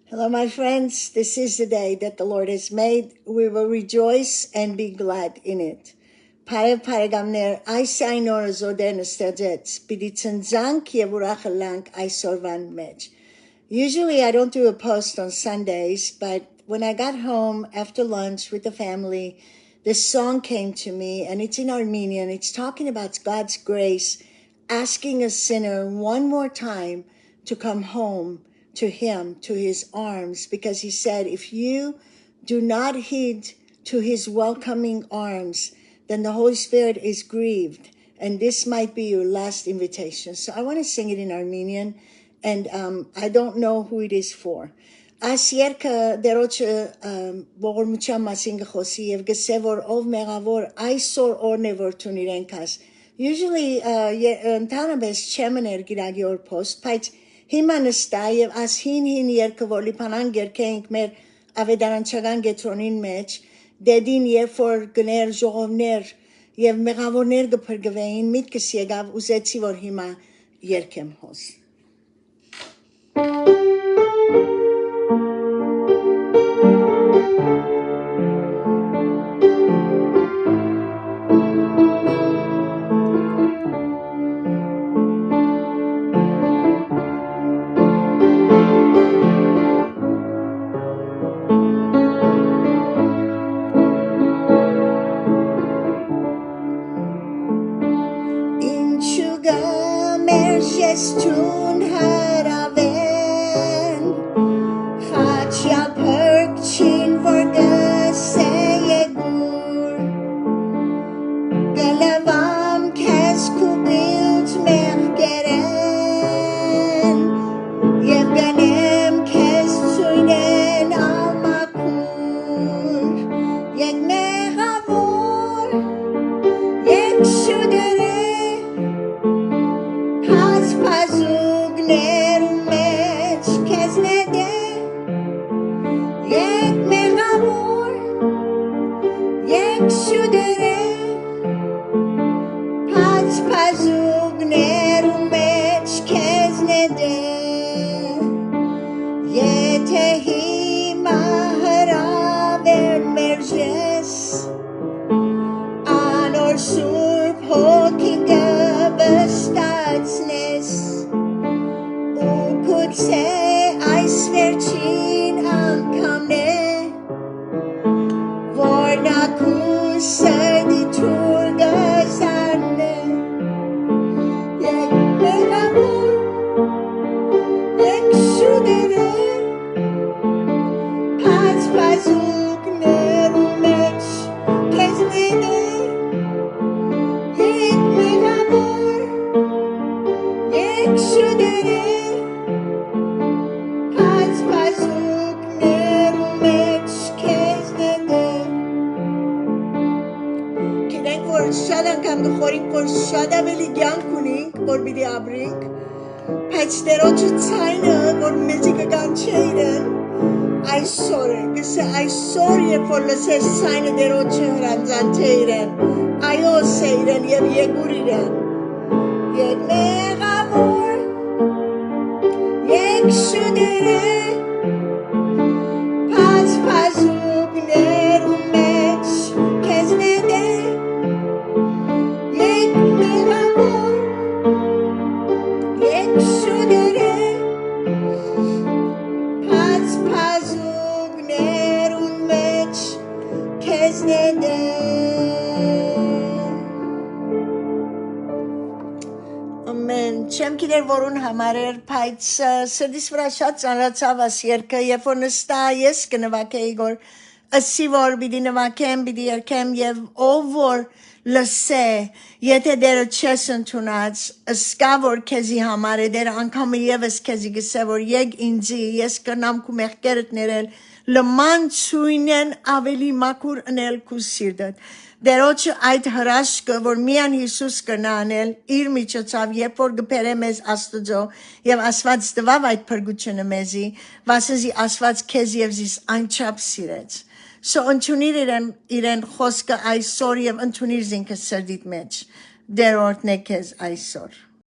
Hello, my friends. This is the day that the Lord has made. We will rejoice and be glad in it. Pare paregamner ay nor zoden stadet biditsen zank yevurachalank ay sorvan mej. Usually I don't do a post on Sundays, but when I got home after lunch with the family, this song came to me, and it's in Armenian. It's talking about God's grace, asking a sinner one more time to come home to him, to his arms, because he said, if you do not heed to his welcoming arms, then the Holy Spirit is grieved, and this might be your last invitation. So I want to sing it in Armenian, and I don't know who it is for. Այս երգը դերոջը ողորմության մասին գխոսի եւ գսե որ ով մեղավոր այսօր օրն է որ տուն իրեն կաս. Usually ընդհանրապես չեմ ներգիրագի օր post, բայց հիմա նստա եւ աս հին երգը որ լիփանան երգենք մեր ավետարանչական գետրոնին մեջ դեդին երբ որ գներ ժողովներ եւ մեղավորներ գփրկվեին միտքս եկավ ուզեցի որ հիմա երգեմ հոս. Tune haraven Khatya perchin for seyegur Galavam kes kubilt mergeren Yevganem kes tsuinen almakur Yek mehavor Yek shudere Pazugner mech keznede Yek mehavor Yek shudere Pazugner mech keznede Yetehi maharaver merjes Anor surp hokinga bestatsnes Say I swear chin ankamne Vorna kusadi turga zanne Yek mehavor Yek shudere Pazugner mech keznede Yek mehavor Yek shudere شادن کم بخوریم پر شاده ولی گیان کنیم بر بیدی آبریک پچ درو چه تاینه بر میزیک گان چیرن ای سوره گسه ای سوریه پر لسه تاینه درو چه رنزان تیرن ایو سیرن یه گوریرن یک مغامور یک شدره پازوگ نرو مچ کزنده Չեմ գիտեր որուն համար էր, բայց սրտիս վրա շատ ծանրացավ աս երգը, երբ որ նստա ես կնվագեի որ ըսի որ պիտի նվագեմ, պիտի երգեմ եւ ով որ լսե, եթե դերը չես ընդունած, ըսկա որ քեզի համար է, դերը անգամը եւս քեզի գսե որ եկ ինձի, ես կնամ քու մեղքերդ ներել, լման ցույնեն ավելի մաքուր ընել քու սիրտդ Դերոջը այդ հրաշքը, որ միան Հիսուս կնանել իր միջոցով, երբ որ գբերե մեզ Աստծո եւ Աստված տվավ այդ փրկությունը մեզի, վասնզի Աստված քեզ եւ զիս անչափ սիրեց։ So ընդունիր իրեն խոսքը այսօր եւ ընդունիր զինքը սրդիդ մեջ։ Դեր օրհնե քեզ այսօր։